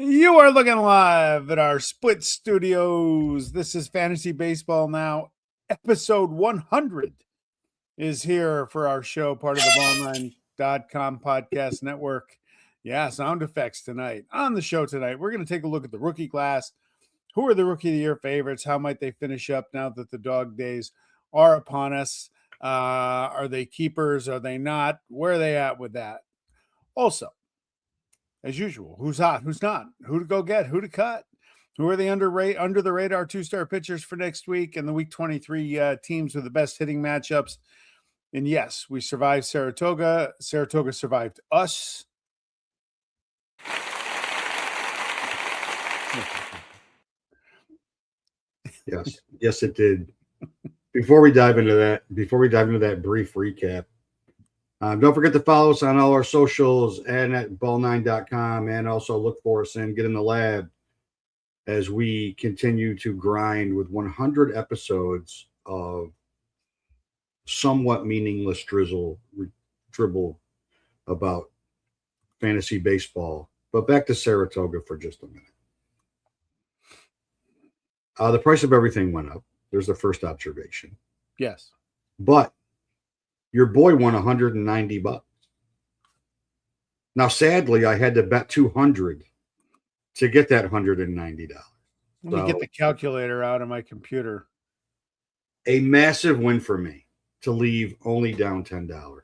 You are looking live at our split studios. This is Fantasy Baseball Now. Episode 100 is here for our show, part of the Ball9.com podcast network. Yeah, sound effects tonight. On the show tonight, we're going to take a look at the rookie class. Who are the Rookie of the Year favorites? How might they finish up now that the dog days are upon us? Are they keepers? Are they not? Where are they at with that? Also, as usual, who's hot, who's not, who to go get, who to cut, who are the under the radar 2-star pitchers for next week, and the week 23 teams with the best hitting matchups. And yes, we survived Saratoga. Saratoga survived us. Yes, it did. Before we dive into that brief recap, don't forget to follow us on all our socials and at ball9.com, and also look for us and Get in the Lab as we continue to grind with 100 episodes of somewhat meaningless dribble about fantasy baseball. But back to Saratoga for just a minute. The price of everything went up. There's the first observation. Yes. But your boy won $190. Now, sadly, I had to bet 200 to get that $190. Let me get the calculator out of my computer. A massive win for me to leave only down $10.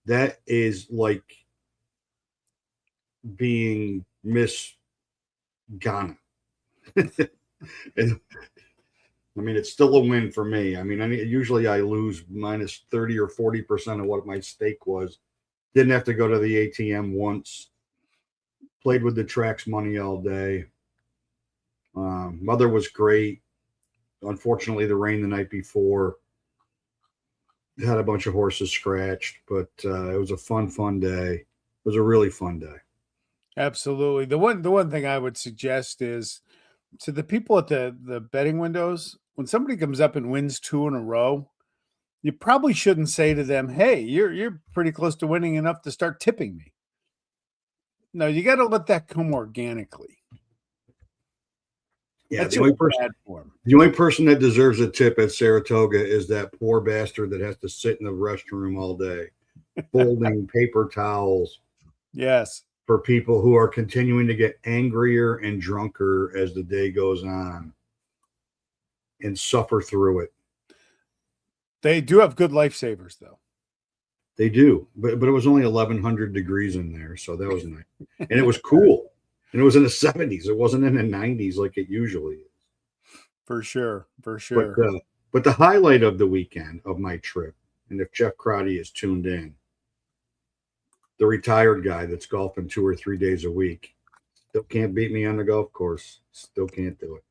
That is like being Miss Ghana. And I mean, it's still a win for me. I mean, usually I lose minus 30 or 40% of what my stake was. Didn't have to go to the ATM once. Played with the Trax money all day. Mother was great. Unfortunately, the rain the night before had a bunch of horses scratched, but it was a fun day. It was a really fun day. Absolutely. The one thing I would suggest is to the people at the betting windows, when somebody comes up and wins 2 in a row, you probably shouldn't say to them, "Hey, you're pretty close to winning enough to start tipping me." No, you got to let that come organically. Yeah, the only person that deserves a tip at Saratoga is that poor bastard that has to sit in the restroom all day, folding paper towels. Yes. For people who are continuing to get angrier and drunker as the day goes on and suffer through it. They do have good lifesavers, though. They do, but it was only 1,100 degrees in there, so that was nice. And it was cool. And it was in the 70s. It wasn't in the 90s like it usually is. For sure. But the highlight of the weekend of my trip, and if Jeff Crotty is tuned in, the retired guy that's golfing 2 or 3 days a week, still can't beat me on the golf course. Still can't do it.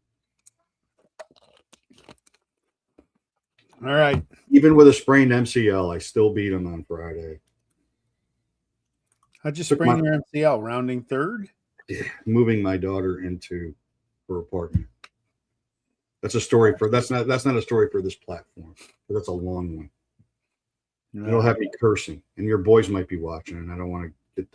All right. Even with a sprained MCL, I still beat him on Friday. How'd you sprain your MCL? Rounding third? Yeah, moving my daughter into her apartment. That's not a story for this platform. But that's a long one. No. It'll have me cursing, and your boys might be watching, and I don't want to get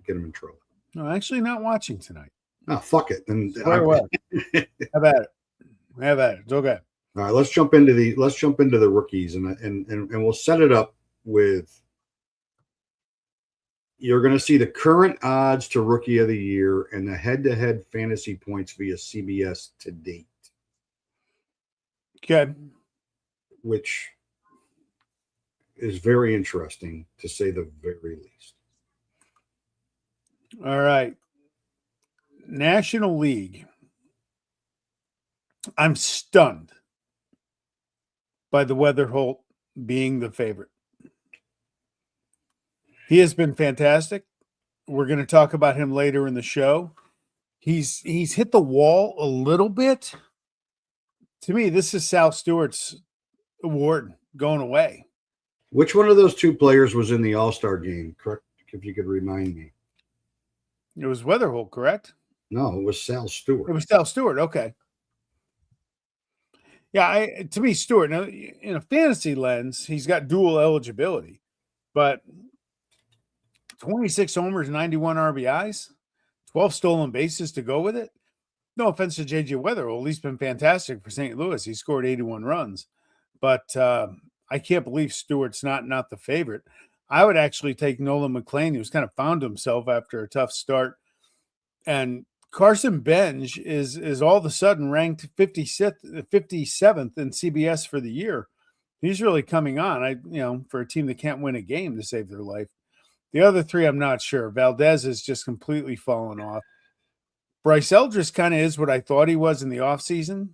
them in trouble. No, actually, not watching tonight. Oh, fuck it. Then Have at it. It's okay. All right, let's jump into the rookies, and we'll set it up with. You're going to see the current odds to Rookie of the Year and the head-to-head fantasy points via CBS to date. Okay. Which is very interesting, to say the very least. All right. National League. I'm stunned by the Weatherholt being the favorite. He has been fantastic. We're going to talk about him later in the show. He's hit the wall a little bit. To me, this is Sal Stewart's award going away. Which one of those two players was in the All-Star game? Correct, if you could remind me. It was Weatherholt, correct? No, it was Sal Stewart. It was Sal Stewart. Okay. Yeah, to me, Stewart, now, in a fantasy lens, he's got dual eligibility, but 26 homers, 91 RBIs, 12 stolen bases to go with it. No offense to JJ Weatherall, he's been fantastic for St. Louis. He scored 81 runs, but I can't believe Stewart's not the favorite. I would actually take Nolan McLean, who's kind of found himself after a tough start, and Carson Benj is all of a sudden ranked 57th in CBS for the year. He's really coming on. For a team that can't win a game to save their life. The other three, I'm not sure. Valdez is just completely fallen off. Bryce Eldridge kind of is what I thought he was in the offseason.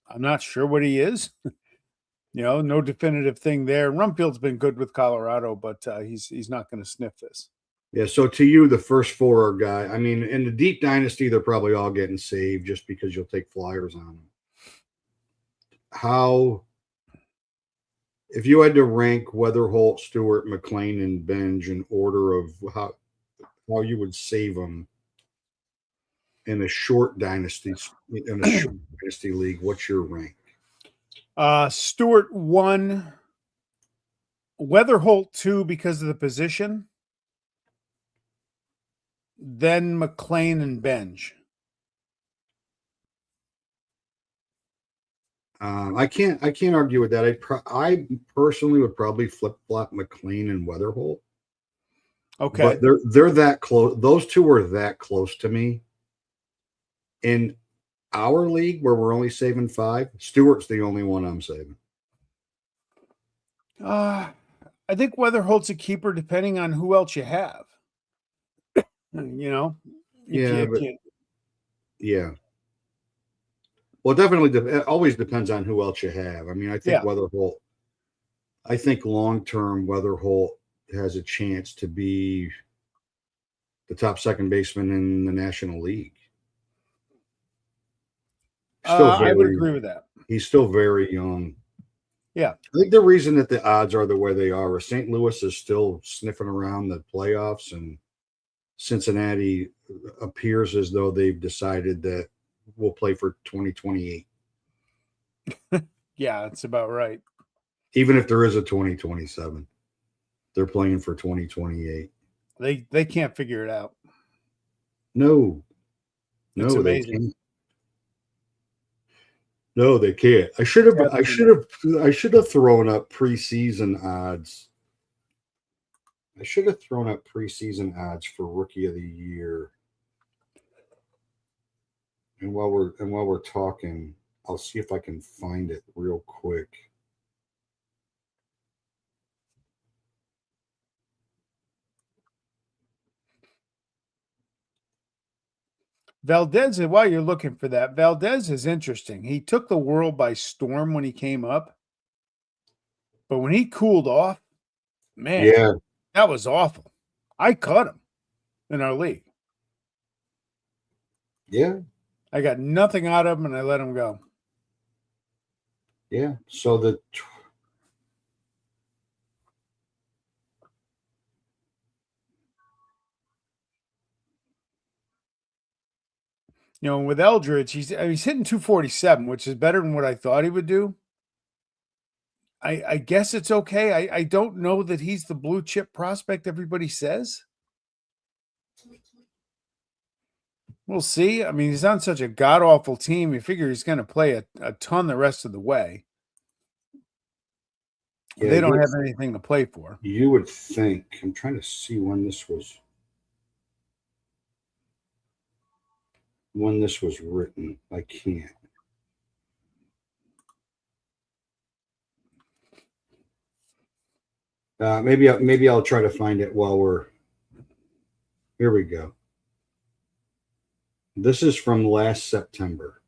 I'm not sure what he is. No definitive thing there. Rumfield's been good with Colorado, but he's not going to sniff this. Yeah, so to you, the first four are guy. I mean, in the deep dynasty, they're probably all getting saved just because you'll take flyers on them. If you had to rank Weatherholt, Stewart, McLean, and Benj in order of how you would save them in a short dynasty league, what's your rank? Stewart 1, Weatherholt 2 because of the position, then McLean and Benj. I can't argue with that. I personally would probably flip flop McLean and Weatherholt. Okay, but they're that close. Those two are that close to me. In our league, where we're only saving 5, Stewart's the only one I'm saving. I think Weatherholt's a keeper depending on who else you have. Yeah. Well, it definitely it always depends on who else you have. I mean, I think Weatherholt. I think long-term Weatherholt has a chance to be the top second baseman in the National League. I would agree with that. He's still very young. Yeah. I think the reason that the odds are the way they are is St. Louis is still sniffing around the playoffs, and Cincinnati appears as though they've decided that we'll play for 2028. Yeah, that's about right. Even if there is a 2027, they're playing for 2028. They can't figure it out. No, they can't. No, they can't. I should have thrown up preseason odds. I should have thrown up preseason odds for Rookie of the Year. And while we're talking, I'll see if I can find it real quick. Valdez, while you're looking for that, Valdez is interesting. He took the world by storm when he came up. But when he cooled off, man, that was awful. I cut him in our league. Yeah. I got nothing out of him, and I let him go. Yeah. So with Eldridge, he's hitting 247, which is better than what I thought he would do. I guess it's okay. I don't know that he's the blue chip prospect everybody says. We'll see. I mean, he's on such a god-awful team. You figure he's going to play a ton the rest of the way. Yeah, they don't have anything to play for. You would think. I'm trying to see when this was written. I can't. Maybe I'll try to find it while we're. Here we go. This is from last September.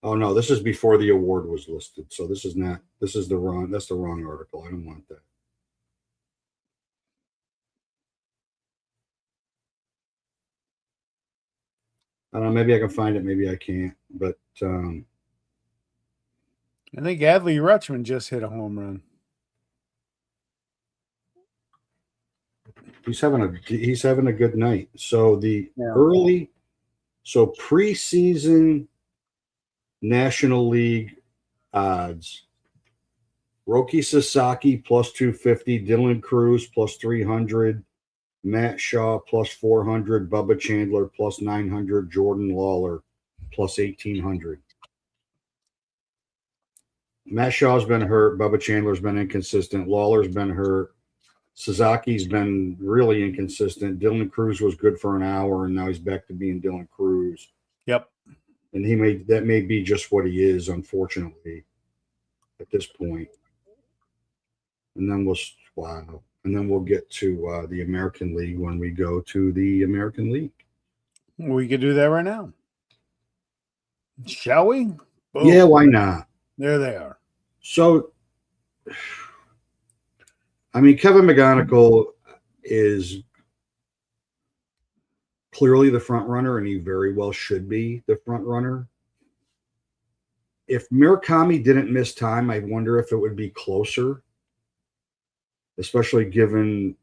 Oh no, this is before the award was listed. So that's the wrong article. I don't want that. I don't know, maybe I can find it, maybe I can't. But I think Adley Rutschman just hit a home run. He's having a good night. So preseason National League odds. Roki Sasaki plus 250, Dylan Cruz plus 300, Matt Shaw plus 400, Bubba Chandler plus 900, Jordan Lawler plus 1800. Matt Shaw's been hurt. Bubba Chandler's been inconsistent. Lawler's been hurt. Suzuki's been really inconsistent. Dylan Cruz was good for an hour, and now he's back to being Dylan Cruz. Yep. And that may be just what he is, unfortunately, at this point. And then we'll get to the American League when we go to the American League. We could do that right now. Shall we? Boom. Yeah, why not? There they are. So, I mean, Kevin McGonigal is clearly the front runner, and he very well should be the front runner. If Murakami didn't miss time, I wonder if it would be closer, especially given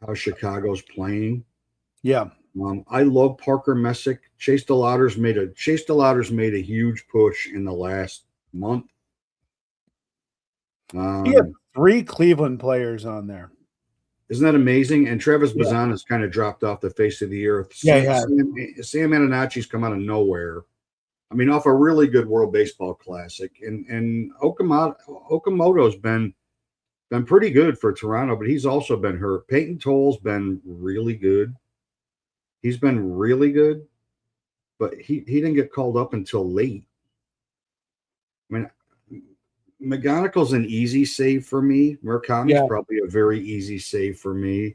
how Chicago's playing. Yeah. I love Parker Messick. Chase DeLauder's made a huge push in the last month. He had 3 Cleveland players on there. Isn't that amazing? And Travis Bazan has kind of dropped off the face of the earth. Yeah, Sam Antonacci's come out of nowhere. I mean, off a really good World Baseball Classic. And Okamoto's been pretty good for Toronto, but he's also been hurt. Peyton Toll's been really good. He's been really good, but he didn't get called up until late. I mean, McGonigal's an easy save for me. Murakami's probably a very easy save for me.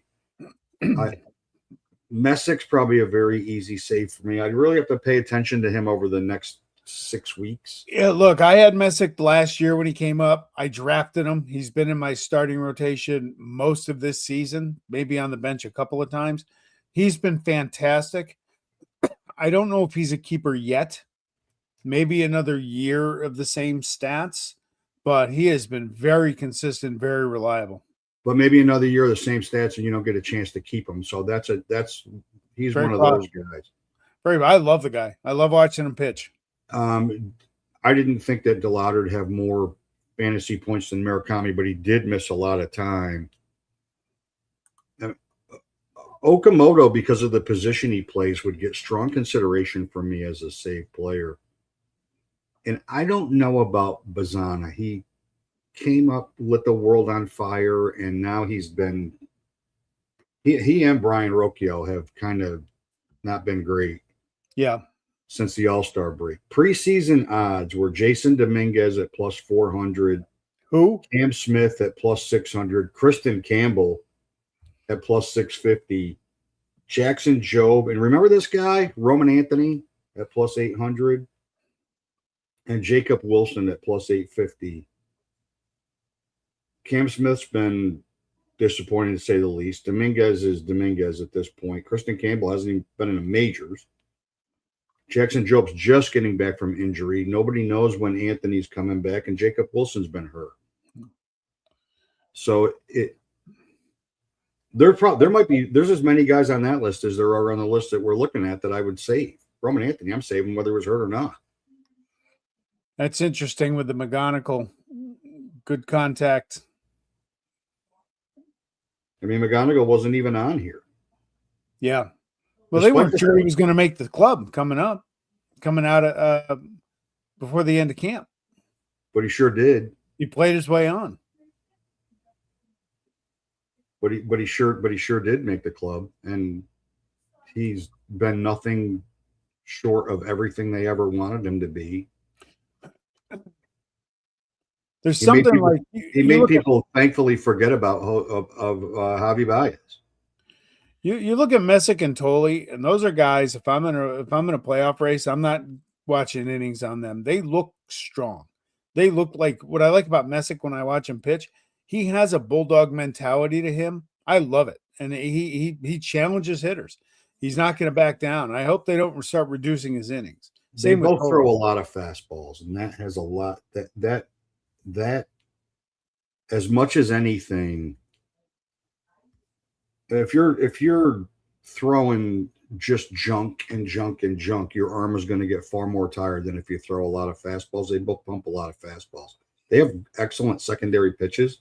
Messick's probably a very easy save for me. I'd really have to pay attention to him over the next 6 weeks. Yeah, look, I had Messick last year when he came up. I drafted him. He's been in my starting rotation most of this season, maybe on the bench a couple of times. He's been fantastic. I don't know if he's a keeper yet. Maybe another year of the same stats, but he has been very consistent, very reliable. But maybe another year of the same stats and you don't get a chance to keep him. So he's very one of those guys. I love the guy. I love watching him pitch. I didn't think that DeLauder would have more fantasy points than Murakami, but he did miss a lot of time. Okamoto, because of the position he plays, would get strong consideration for me as a save player. And I don't know about Bazana. He came up, lit the world on fire, and now he and Brian Rocchio have kind of not been great. Yeah. Since the All-Star break. Preseason odds were Jason Dominguez at plus 400. Who? Cam Smith at plus 600. Kristen Campbell at plus 650. Jackson Jobe. And remember this guy? Roman Anthony at plus 800. And Jacob Wilson at plus 850. Cam Smith's been disappointing to say the least. Dominguez is Dominguez at this point. Kristen Campbell hasn't even been in the majors. Jackson Jobe's just getting back from injury. Nobody knows when Anthony's coming back, and Jacob Wilson's been hurt. So there's as many guys on that list as there are on the list that we're looking at that I would save. Roman Anthony, I'm saving whether he was hurt or not. That's interesting with the McGonigal. Good contact. I mean, McGonigal wasn't even on here. Yeah. Well, they weren't sure he was going to make the club coming out before the end of camp. But he sure did. He played his way on. But he sure did make the club, and he's been nothing short of everything they ever wanted him to be. There's something like he made people thankfully forget about Javi Baez. You look at Messick and Tolle, and those are guys. If I'm in a playoff race, I'm not watching innings on them. They look strong. They look like what I like about Messick when I watch him pitch. He has a bulldog mentality to him. I love it, and he challenges hitters. He's not going to back down. I hope they don't start reducing his innings. They both throw a lot of fastballs, and that has a lot that as much as anything. If you're throwing just junk and junk and junk, your arm is going to get far more tired than if you throw a lot of fastballs. They both pump a lot of fastballs. They have excellent secondary pitches,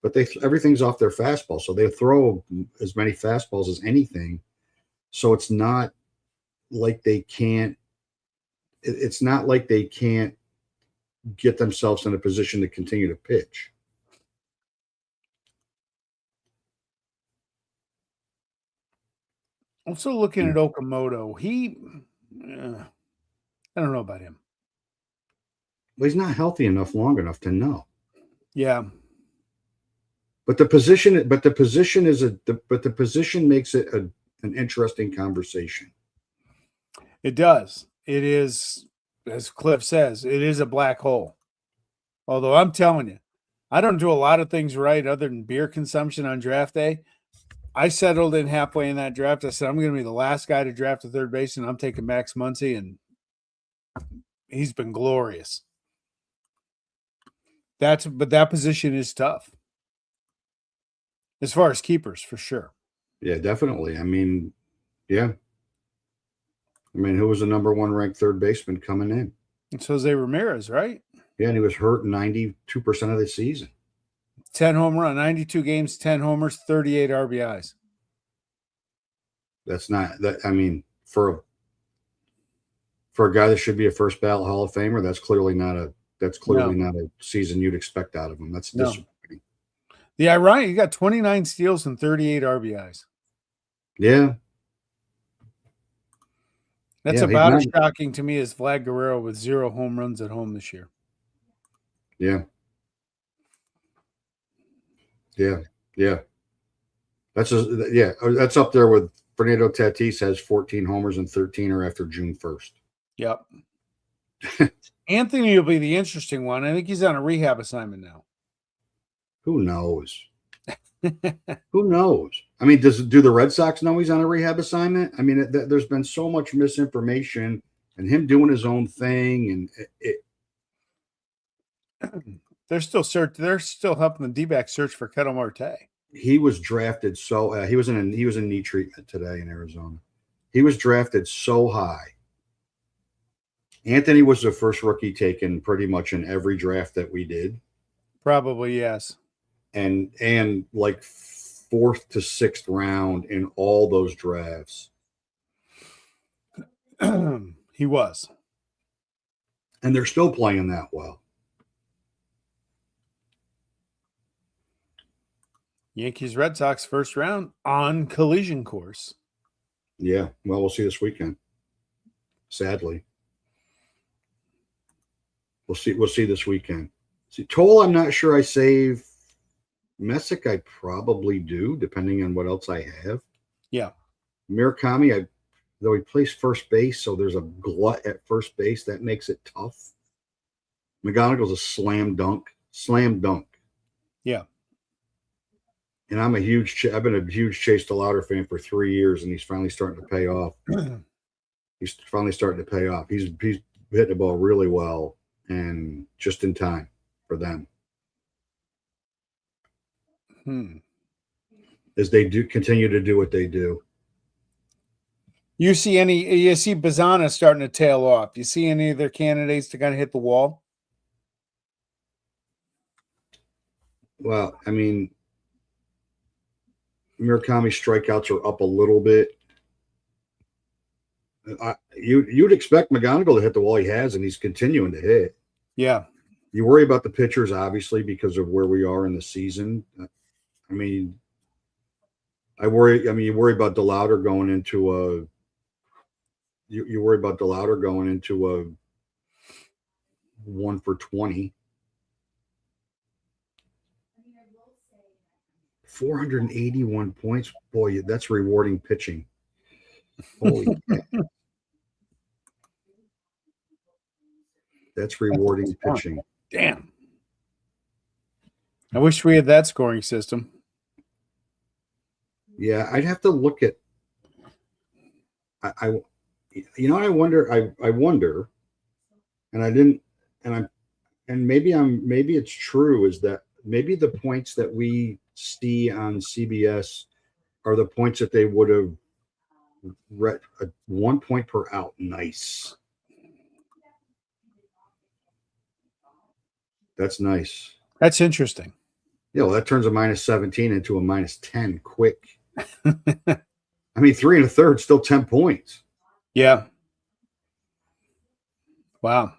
but everything's off their fastball, so they throw as many fastballs as anything. So it's not like they can't. It's not like they can't get themselves in a position to continue to pitch. Also looking at Okamoto, I don't know about him. Well, he's not healthy enough long enough to know. Yeah. But the position makes it an interesting conversation. It does. It is, as Cliff says, it is a black hole. Although I'm telling you, I don't do a lot of things right other than beer consumption on draft day. I settled in halfway in that draft. I said, I'm going to be the last guy to draft a third baseman. I'm taking Max Muncy, and he's been glorious. But that position is tough. As far as keepers, for sure. Yeah, definitely. I mean, yeah. I mean, who was the number one ranked third baseman coming in? It's Jose Ramirez, right? Yeah, and he was hurt 92% of the season. 10 home run, 92 games, 10 homers, 38 RBIs. That's not that. I mean, for a guy that should be a first ballot Hall of Famer, that's clearly not a season you'd expect out of him. That's disappointing. The ironic, he got 29 steals and 38 RBIs. Yeah. That's about as shocking to me as Vlad Guerrero with 0 home runs at home this year. Yeah. Yeah. Yeah. That's up there with Fernando Tatis has 14 homers and 13 are after June 1st. Yep. Anthony will be the interesting one. I think he's on a rehab assignment now. Who knows? Who knows? I mean, do the Red Sox know he's on a rehab assignment? I mean, there's been so much misinformation and him doing his own thing, and they're still helping the D-backs search for Ketel Marte. He was drafted he was in knee treatment today in Arizona. He was drafted so high. Anthony was the first rookie taken pretty much in every draft that we did. Probably, yes. And like 4th to 6th round in all those drafts. He was. And they're still playing that well. Yankees Red Sox first round on collision course. Yeah, well, we'll see this weekend. Sadly. We'll see this weekend. See, Toll, I'm not sure I save. Messick, I probably do, depending on what else I have. Yeah. Murakami, though he plays first base, so there's a glut at first base. That makes it tough. McGonigal's a slam dunk. Yeah. And I've been a huge Chase DeLauder fan for 3 years, and he's finally starting to pay off. He's hitting the ball really well and just in time for them. As they do continue to do what they do. You see Bazana starting to tail off. You see any of their candidates to kind of hit the wall? Well, I mean, Murakami strikeouts are up a little bit. You'd expect McGonigal to hit the wall he has, and he's continuing to hit. Yeah. You worry about the pitchers, obviously, because of where we are in the season. I mean, you worry about DeLauder going into a. You worry about DeLauder going into a 1 for 20. 481 points. Boy, that's rewarding pitching. Holy cow. That's rewarding pitching. Damn. I wish we had that scoring system. Yeah, I'd have to look at. I wonder, and I didn't, and maybe it's true, is that maybe the points that we see on CBS are the points that they would have A 1 point per out. Nice. That's nice. That's interesting. Yeah, well, that turns a minus 17 into a minus 10 quick. I mean, 3 1/3, still 10 points. Yeah. Wow.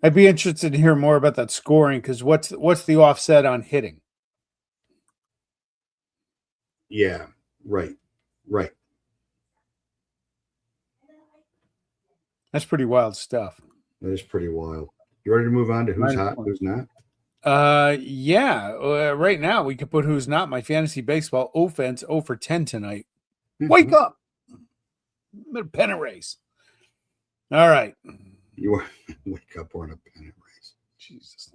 I'd be interested to hear more about that scoring because what's the offset on hitting? Yeah, right. That's pretty wild stuff. That is pretty wild. You ready to move on to who's hot, who's not? Yeah. Right now we could put who's not my fantasy baseball offense 0 for 10 tonight. Wake up. I'm in a pennant race. All right. You are wake up or in a pennant race. Jesus.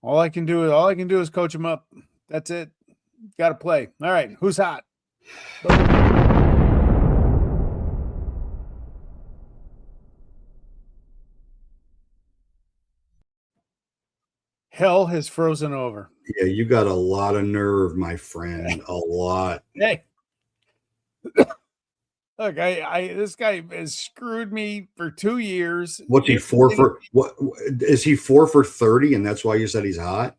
All I can do is coach him up. That's it. Got to play. All right. Who's hot? Hell has frozen over. Yeah, you got a lot of nerve, my friend. A lot. Hey. Look, this guy has screwed me for 2 years. What's he 4 for? What is he 4 for 30? And that's why you said he's hot.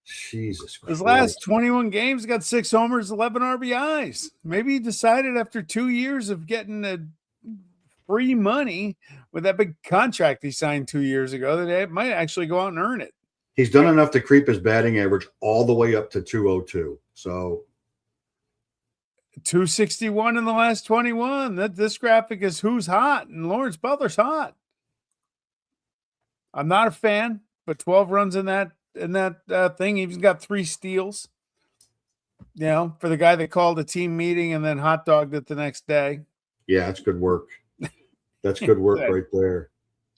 Jesus Christ. His last 21 games got 6 homers, 11 RBIs. Maybe he decided after 2 years of getting the free money with that big contract he signed 2 years ago that he might actually go out and earn it. He's done enough to creep his batting average all the way up to 202. So 261 in the last 21. This graphic is who's hot, and Lawrence Butler's hot. I'm not a fan, but 12 runs in that thing. He's got 3 steals. You know, for the guy that called a team meeting and then hot dogged it the next day. Yeah, that's good work. That's good work right there.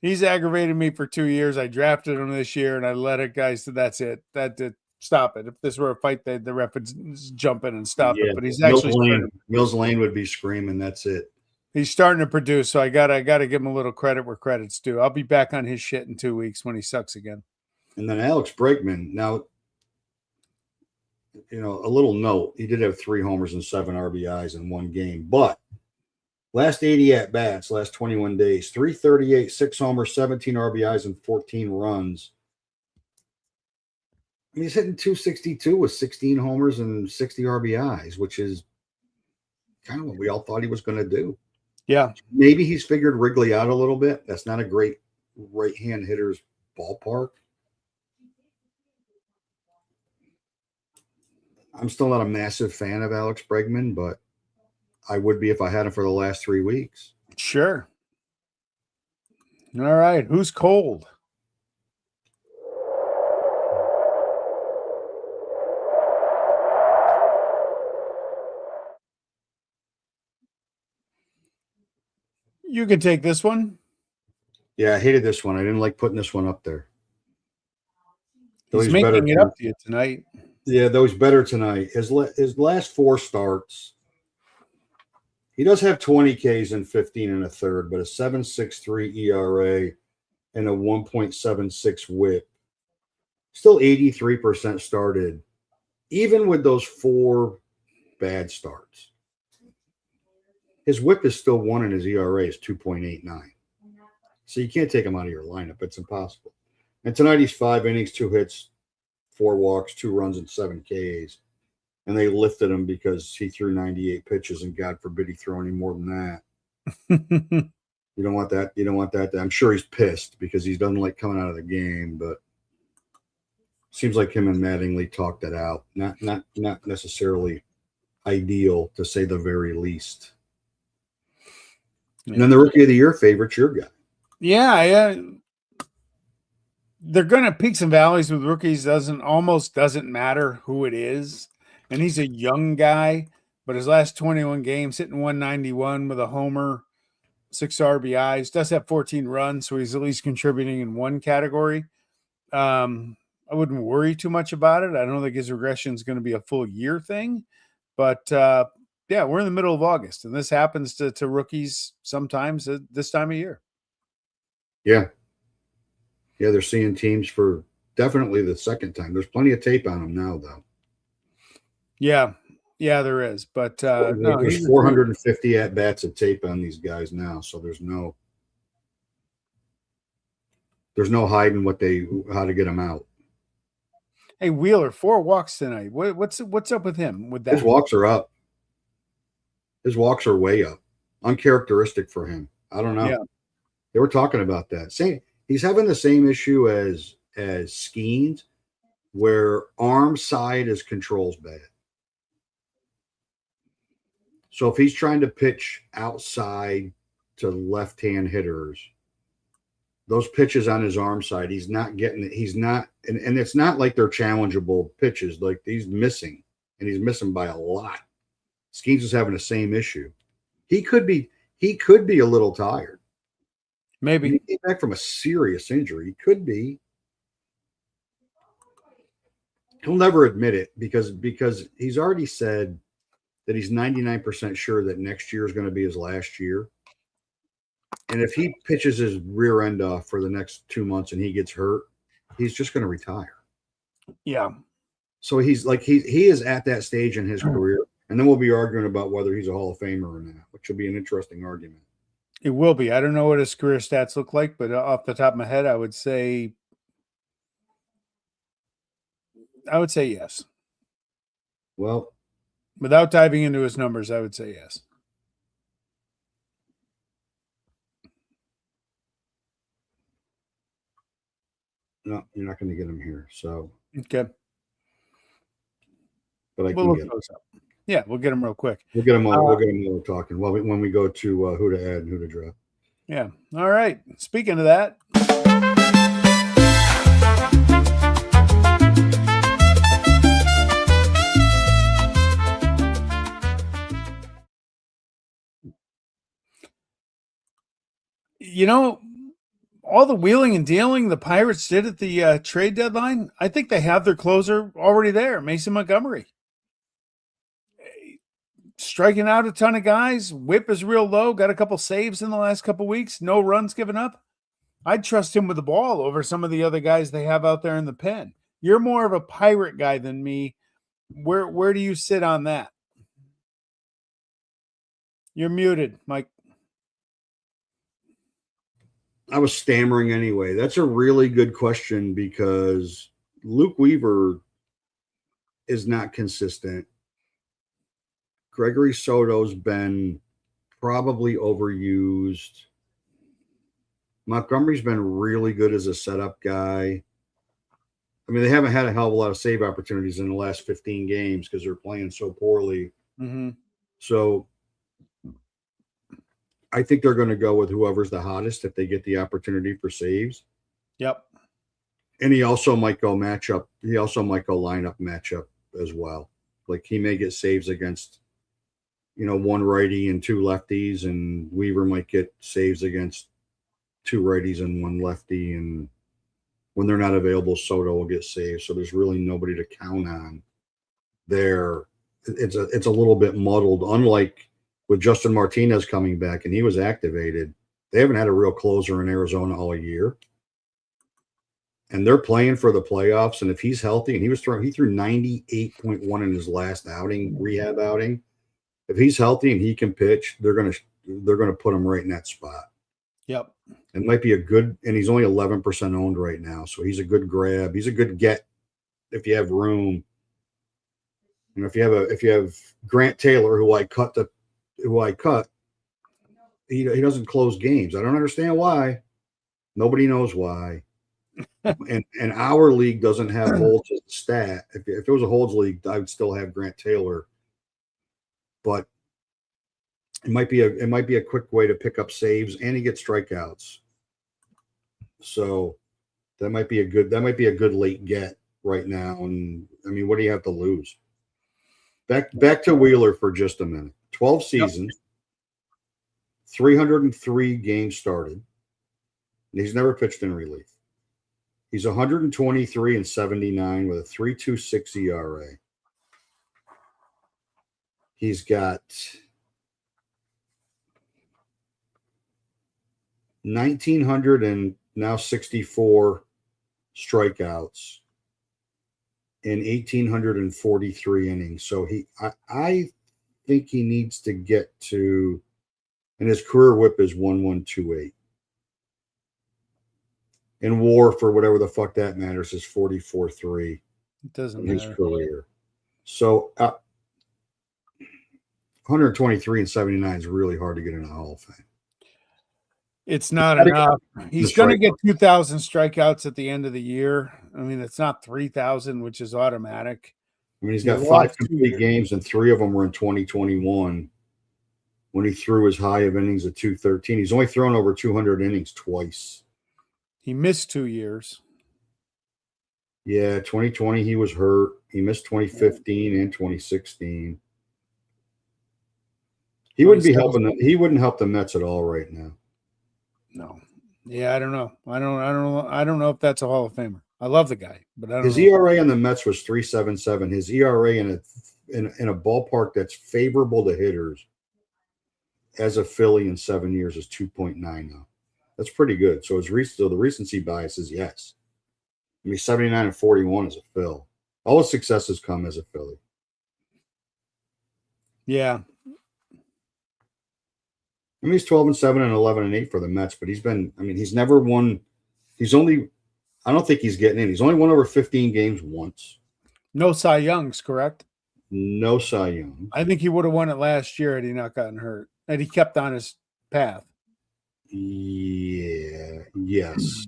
He's aggravated me for 2 years. I drafted him this year, and I let it, guys. That's it. Stop it. If this were a fight, the ref would jump in and stop it. But he's actually Mills Lane would be screaming. That's it. He's starting to produce, so I gotta give him a little credit where credit's due. I'll be back on his shit in 2 weeks when he sucks again. And then Alex Bregman. Now, you know, a little note: he did have 3 homers and 7 RBIs in one game, but last 80 at bats, last 21 days, 338, 6 homers, 17 RBIs, and 14 runs. I mean, he's hitting 262 with 16 homers and 60 RBIs, which is kind of what we all thought he was going to do. Yeah. Maybe he's figured Wrigley out a little bit. That's not a great right-hand hitter's ballpark. I'm still not a massive fan of Alex Bregman, but I would be if I had him for the last 3 weeks. Sure. All right. Who's cold? You can take this one. Yeah, I hated this one. I didn't like putting this one up there. He's making it up to you tonight. Yeah, though he's better tonight. His last 4 starts, he does have 20 Ks in 15 1/3, but a 7.63 ERA and a 1.76 WHIP. Still 83% started, even with those 4 bad starts. His WHIP is still 1 and his ERA is 2.89. So you can't take him out of your lineup. It's impossible. And tonight he's 5 innings, 2 hits, 4 walks, 2 runs, and 7 Ks. And they lifted him because he threw 98 pitches, and God forbid he throw any more than that. You don't want that. You don't want that. I'm sure he's pissed because he doesn't like coming out of the game, but seems like him and Mattingly talked it out. Not necessarily ideal, to say the very least. And then the Rookie of the Year favorite's your guy. Yeah. They're going to peaks and valleys with rookies. Almost doesn't matter who it is. And he's a young guy, but his last 21 games hitting 191 with a homer, 6 RBIs, does have 14 runs, so he's at least contributing in one category. I wouldn't worry too much about it. I don't think his regression is going to be a full year thing, but yeah, we're in the middle of August, and this happens to rookies sometimes at this time of year. Yeah. Yeah, they're seeing teams for definitely the second time. There's plenty of tape on them now, though. Yeah. Yeah, there is, but no, There's 450 at bats of tape on these guys now, so there's no hiding how to get them out. Hey, Wheeler, 4 walks tonight. What's up with him with that? His walks are up. His walks are way up. Uncharacteristic for him. I don't know. Yeah. They were talking about that. He's having the same issue as Skeens, where arm side is controls bad. So if he's trying to pitch outside to left-hand hitters, those pitches on his arm side, he's not getting it. He's not, and it's not like they're challengeable pitches. Like he's missing, and he's missing by a lot. Skeens is having the same issue. He could be a little tired. Maybe. He came back from a serious injury. He could be. He'll never admit it because he's already said that he's 99% sure that next year is going to be his last year. And if he pitches his rear end off for the next 2 months and he gets hurt, he's just going to retire. Yeah. So he's like, he is at that stage in his career. And then we'll be arguing about whether he's a Hall of Famer or not, which will be an interesting argument. It will be. I don't know what his career stats look like, but off the top of my head, I would say yes. Well, without diving into his numbers, I would say yes. No, you're not going to get him here. So okay, but I can get him. Yeah, we'll get him real quick. We'll get him while we're talking. Well, when we go to who to add and who to drop. Yeah. All right. Speaking of that. You know, all the wheeling and dealing the Pirates did at the trade deadline, I think they have their closer already there, Mason Montgomery. Striking out a ton of guys. Whip is real low. Got a couple saves in the last couple weeks. No runs given up. I'd trust him with the ball over some of the other guys they have out there in the pen. You're more of a Pirate guy than me. Where do you sit on that? You're muted, Mike. I was stammering anyway. That's a really good question because Luke Weaver is not consistent. Gregory Soto's been probably overused. Montgomery's been really good as a setup guy. I mean, they haven't had a hell of a lot of save opportunities in the last 15 games because they're playing so poorly. Mm-hmm. So I think they're going to go with whoever's the hottest if they get the opportunity for saves. Yep. And he also might go matchup. He also might go lineup matchup as well. Like he may get saves against, one righty and 2 lefties, and Weaver might get saves against 2 righties and 1 lefty. And when they're not available, Soto will get saved. So there's really nobody to count on there. It's a little bit muddled, unlike with Justin Martinez coming back and he was activated. They haven't had a real closer in Arizona all year. And they're playing for the playoffs. And if he's healthy, and he threw 98.1 in his last rehab outing. If he's healthy and he can pitch, they're gonna put him right in that spot. Yep. It might be a good, and he's only 11% owned right now. So he's a good grab. He's a good get if you have room. If you have Grant Taylor, who I cut, he doesn't close games. I don't understand why. Nobody knows why. and our league doesn't have holds as a stat. If it was a holds league, I would still have Grant Taylor. But it might be a quick way to pick up saves, and he gets strikeouts. So that might be a good late get right now. And I mean, what do you have to lose? Back to Wheeler for just a minute. 12 seasons, 303 games started. He's never pitched in relief. He's 123 and 79 with a 3.26 ERA. He's got 1,900 and now 64 strikeouts. in 1,843 innings. So I think he needs to get to, and his career whip is 1,128. In WAR, for whatever the fuck that matters, is 44.3 It doesn't in his matter. career. So 123 and 79 is really hard to get in the Hall of Fame. It's not enough. He's going to get 2,000 strikeouts at the end of the year. I mean, it's not 3,000, which is automatic. I mean, he's got 5 complete games, and 3 of them were in 2021 when he threw his high of innings at 213. He's only thrown over 200 innings twice. He missed 2 years. Yeah, 2020 he was hurt. He missed 2015 and 2016. He wouldn't be helping them. He wouldn't help the Mets at all right now. No. Yeah, I don't know. I don't know if that's a Hall of Famer. I love the guy, but I don't His know. ERA on the Mets was 3.77. His ERA in a ballpark that's favorable to hitters as a Philly in 7 years is 2.9 now. That's pretty good. So the recency bias is yes. I mean, 79 and 41 is a Phil. All his successes come as a Philly. Yeah. I mean, he's 12 and 7 and 11 and 8 for the Mets, but he's never won. I don't think he's getting in. He's only won over 15 games once. No Cy Youngs, correct? No Cy Young. I think he would have won it last year had he not gotten hurt. And he kept on his path. Yeah. Yes.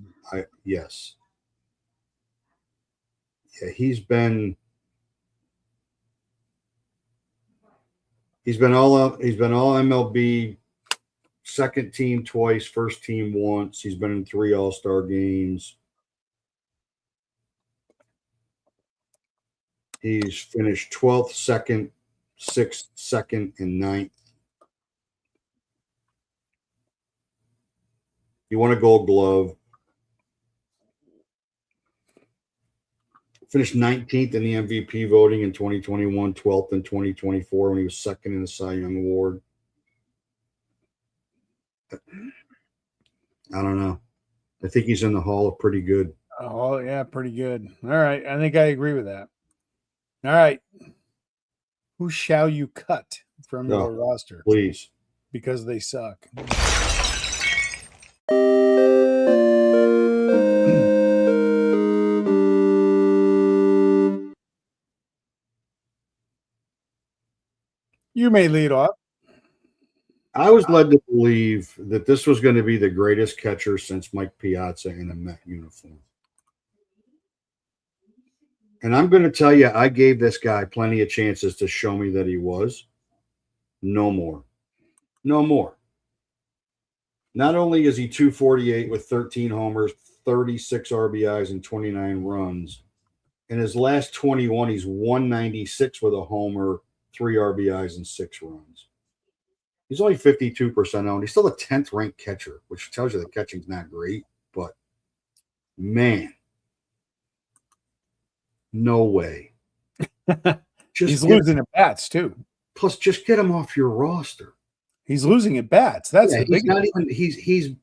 Yes. Yeah, he's been all MLB, second team twice, first team once. He's been in 3 All-Star games. He's finished 12th, 2nd, 6th, 2nd, and 9th. He won a Gold Glove. Finished 19th in the MVP voting in 2021, 12th in 2024 when he was second in the Cy Young Award. I don't know. I think he's in the Hall of pretty good. Oh, yeah, pretty good. All right. I think I agree with that. All right. Who shall you cut from your roster? Please. Because they suck. You may lead off. I was led to believe that this was going to be the greatest catcher since Mike Piazza in a Met uniform. And I'm going to tell you, I gave this guy plenty of chances to show me that he was. No more. No more. Not only is he 248 with 13 homers, 36 RBIs, and 29 runs. In his last 21, he's 196 with a homer, 3 RBIs, and 6 runs. He's only 52% owned. He's still the 10th ranked catcher, which tells you the catching's not great. But, man, no way. He's losing at bats, too. Plus, just get him off your roster. He's losing at bats. That's the big thing. He's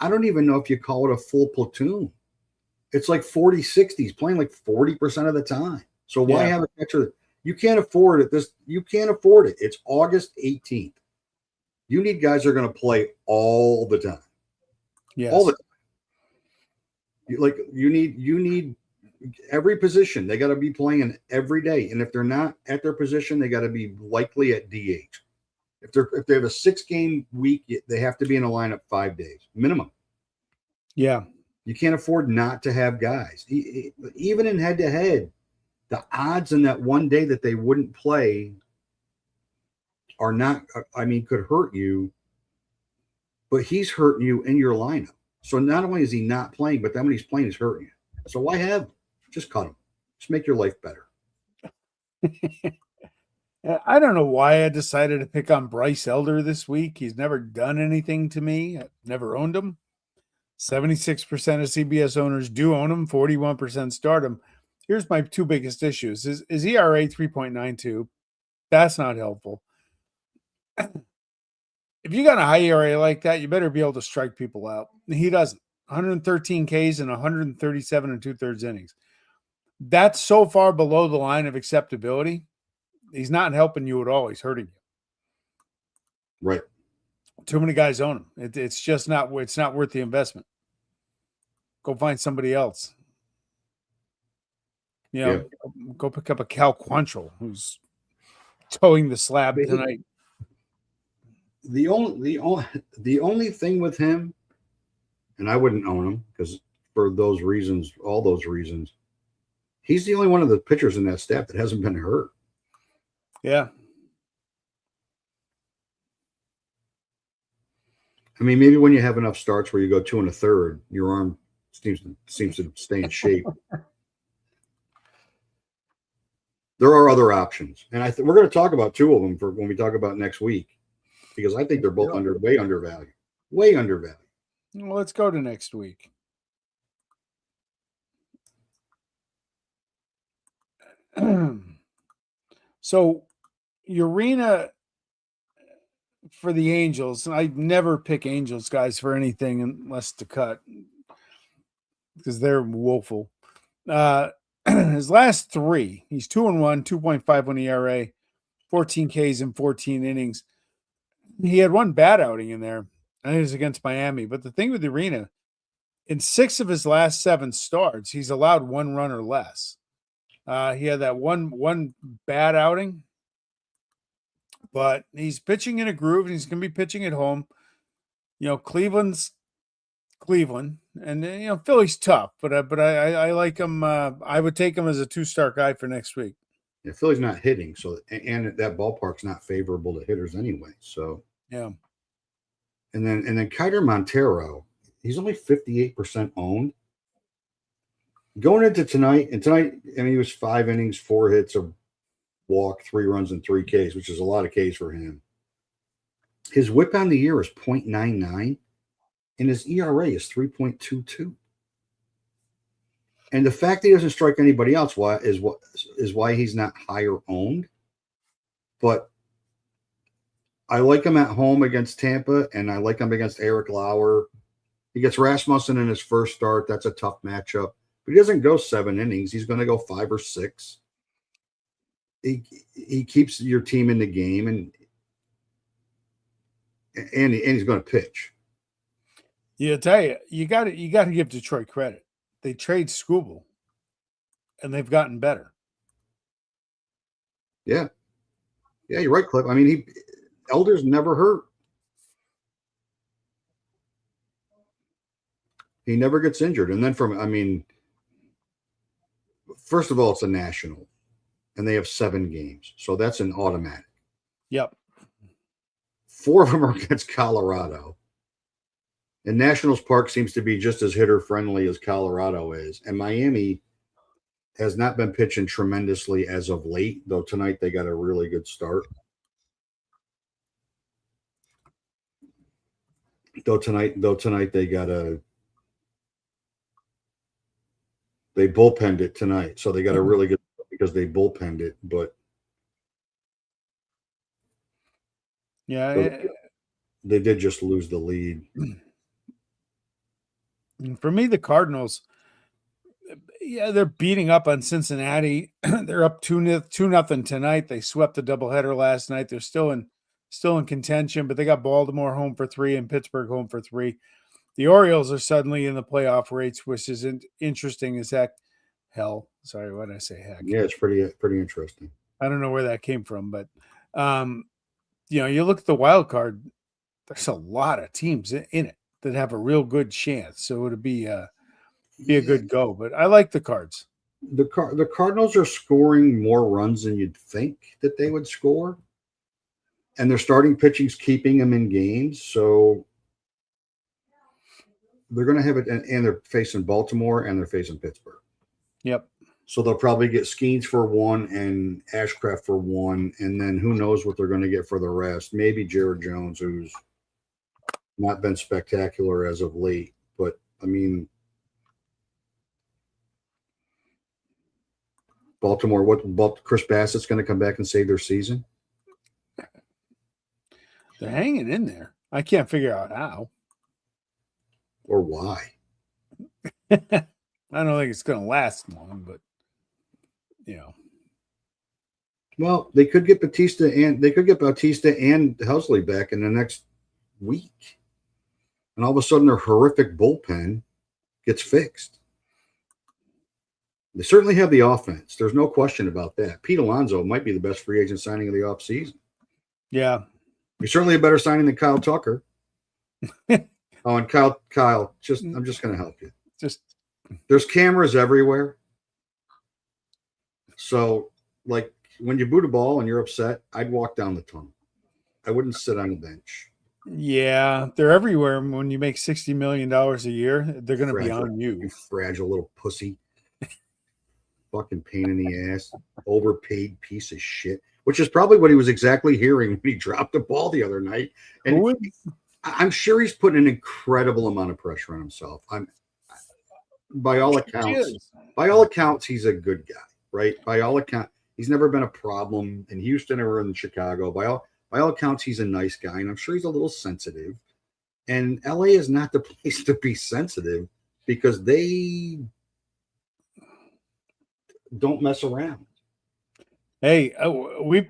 I don't even know if you call it a full platoon. It's like 40-60. He's playing like 40% of the time. So why have a catcher? You can't afford it. You can't afford it. It's August 18th. You need guys that are going to play all the time. Yes. All the time. You need every position. They got to be playing every day. And if they're not at their position, they got to be likely at DH. If they have a 6-game week, they have to be in a lineup 5 days minimum. Yeah. You can't afford not to have guys. Even in head-to-head, the odds in that one day that they wouldn't play are not, could hurt you, but he's hurting you in your lineup. So not only is he not playing, but then when he's playing, he's hurting you. So why have him? Just cut him. Just make your life better. I don't know why I decided to pick on Bryce Elder this week. He's never done anything to me. I've never owned him. 76% of CBS owners do own him. 41% start him. Here's my 2 biggest issues. Is ERA 3.92? That's not helpful. If you got a high ERA like that, you better be able to strike people out. He doesn't. 113 Ks and 137 and 2/3 innings. that's so far below the line of acceptability. He's not helping you at all. He's hurting you. Right. Too many guys own him. It's just not. It's not worth the investment. Go find somebody else. Go pick up a Cal Quantrill who's towing the slab tonight. The only thing with him, and I wouldn't own him because for those reasons, all those reasons, he's the only one of the pitchers in that staff that hasn't been hurt. Yeah. I mean, maybe when you have enough starts where you go 2 1/3, your arm seems to stay in shape. There are other options, and we're going to talk about 2 of them for when we talk about next week, because I think they're both way undervalued. Way undervalued. Well, let's go to next week. So, Urena for the Angels. I never pick Angels guys for anything unless to cut because they're woeful. His last 3, he's 2-1, 2.51 ERA, 14 Ks in 14 innings. He had one bad outing in there. I think it was against Miami. But the thing with Urena, in 6 of his last 7 starts, he's allowed 1 run or less. He had that one bad outing, but he's pitching in a groove, and he's going to be pitching at home. Cleveland's Cleveland, and Philly's tough, but I like him. I would take him as a 2-star guy for next week. Yeah, Philly's not hitting, so and that ballpark's not favorable to hitters anyway. So yeah, and then Kiter Montero, he's only 58% owned. Going into tonight, I mean, he was 5 innings, 4 hits, a walk, 3 runs, and 3 Ks, which is a lot of Ks for him. His whip on the year is 0.99, and his ERA is 3.22. And the fact that he doesn't strike anybody else is why he's not higher owned. But I like him at home against Tampa, and I like him against Eric Lauer. He gets Rasmussen in his first start. That's a tough matchup. But he doesn't go 7 innings. He's going to go 5 or 6. He keeps your team in the game, and he's going to pitch. Yeah, I tell you, you got to give Detroit credit. They trade Skubal, and they've gotten better. Yeah, you're right, Cliff. I mean, Elder's never hurt. He never gets injured, and then first of all, it's a national, and they have 7 games, so that's an automatic. Yep. 4 of them are against Colorado. And Nationals Park seems to be just as hitter-friendly as Colorado is. And Miami has not been pitching tremendously as of late, though tonight they got a really good start. Though tonight they bullpenned it tonight. So they got a really good because they bullpenned it, but yeah, they did just lose the lead. For me, the Cardinals, yeah, they're beating up on Cincinnati. They're up 2-0 tonight. They swept the doubleheader last night. They're still in contention, but they got Baltimore home for 3 and Pittsburgh home for 3. The Orioles are suddenly in the playoff race, which is interesting as heck. Hell, sorry, why did I say heck? Yeah, it's pretty interesting. I don't know where that came from, but you look at the wild card. There's a lot of teams in it that have a real good chance, so it'd be a good go. But I like the Cards. The Cardinals are scoring more runs than you'd think that they would score, and their starting pitching's keeping them in games. So they're going to have it, and they're facing Baltimore and they're facing Pittsburgh. Yep. So they'll probably get Skeens for 1 and Ashcraft for 1, and then who knows what they're going to get for the rest. Maybe Jared Jones, who's not been spectacular as of late. But, I mean, Baltimore, Chris Bassett's going to come back and save their season? They're hanging in there. I can't figure out how. Or why. I don't think it's going to last long, but you know. Well, they could get Bautista and Helsley back in the next week, and all of a sudden their horrific bullpen gets fixed. They certainly have the offense. There's no question about that. Pete Alonso might be the best free agent signing of the offseason. Yeah. He's certainly a better signing than Kyle Tucker. Oh, and Kyle, I'm just going to help you. There's cameras everywhere. So, like, when you boot a ball and you're upset, I'd walk down the tunnel. I wouldn't sit on the bench. Yeah, they're everywhere. When you make $60 million a year, they're going to be on you. You fragile little pussy. Fucking pain in the ass. Overpaid piece of shit. Which is probably what he was exactly hearing when he dropped the ball the other night. And I'm sure he's putting an incredible amount of pressure on himself. By all accounts, he's a good guy, right? By all accounts, he's never been a problem in Houston or in Chicago. By all accounts, he's a nice guy, and I'm sure he's a little sensitive. And LA is not the place to be sensitive because they don't mess around. Hey,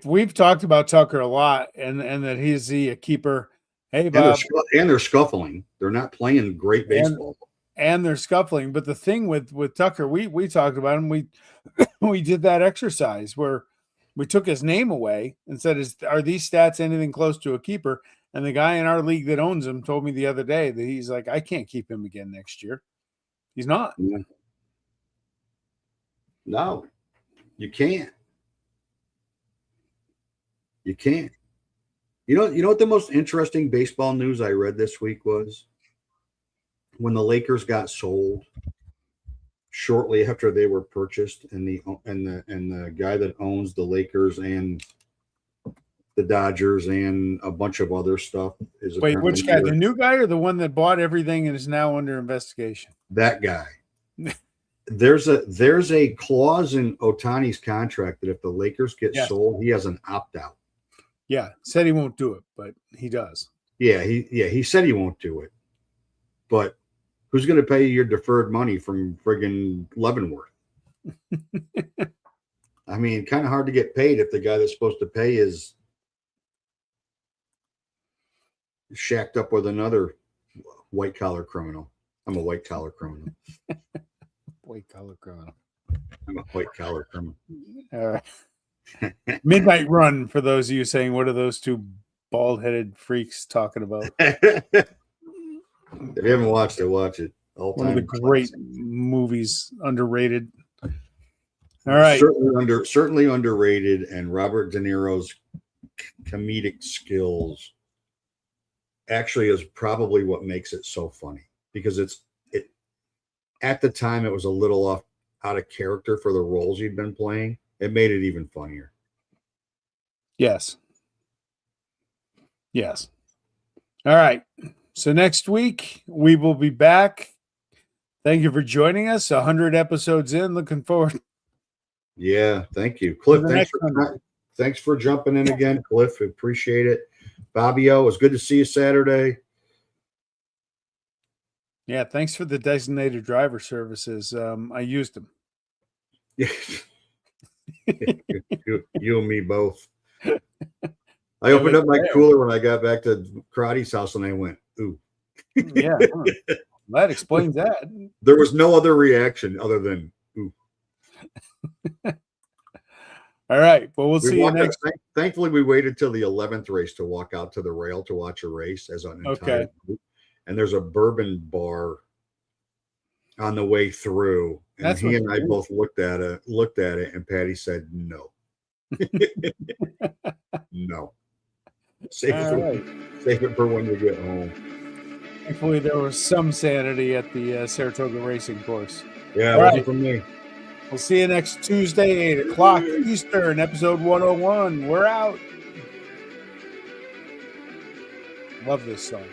we've talked about Tucker a lot, and that he's a keeper. Hey, Bob. And they're scuffling. They're not playing great baseball. And they're scuffling. But the thing with Tucker, we talked about him. We did that exercise where we took his name away and said, are these stats anything close to a keeper? And the guy in our league that owns him told me the other day that he's like, I can't keep him again next year. He's not. Yeah. No, you can't. You can't. You know what the most interesting baseball news I read this week was? When the Lakers got sold shortly after they were purchased, and the guy that owns the Lakers and the Dodgers and a bunch of other stuff is wait, which guy? The new guy or the one that bought everything and is now under investigation? That guy. There's a clause in Ohtani's contract that if the Lakers get sold, he has an opt-out. Yeah, said he won't do it, but he does. Yeah, he said he won't do it. But who's going to pay your deferred money from friggin' Leavenworth? I mean, kind of hard to get paid if the guy that's supposed to pay is shacked up with another white-collar criminal. I'm a white-collar criminal. White-collar criminal. I'm a white-collar criminal. All right. Midnight Run, for those of you saying, what are those two bald-headed freaks talking about? If you haven't watched it, watch it. One of the great movies, underrated. All right. Certainly underrated, and Robert De Niro's comedic skills actually is probably what makes it so funny, because it at the time it was a little out of character for the roles he'd been playing. It made it even funnier. Yes. All right. So next week we will be back. Thank you for joining us. 100 episodes in. Looking forward. Yeah, thank you, Cliff. Thanks for jumping in again, Cliff. Appreciate it. Bobbio, it was good to see you Saturday. Yeah, thanks for the designated driver services. I used them. Yeah. you and me both. I opened up my cooler when I got back to Karate's house and I went, ooh. Yeah, that explains that. There was no other reaction other than ooh. All right. Well, we'll see you next. Thankfully, we waited till the 11th race to walk out to the rail to watch a race as an entire group. And there's a bourbon bar on the way through. And he and I both looked at it, and Patty said no. No. Save it for when you get home. Thankfully, there was some sanity at the Saratoga Racing Course. Yeah, it wasn't from me. We'll see you next Tuesday, 8 o'clock Eastern, episode 101. We're out. Love this song.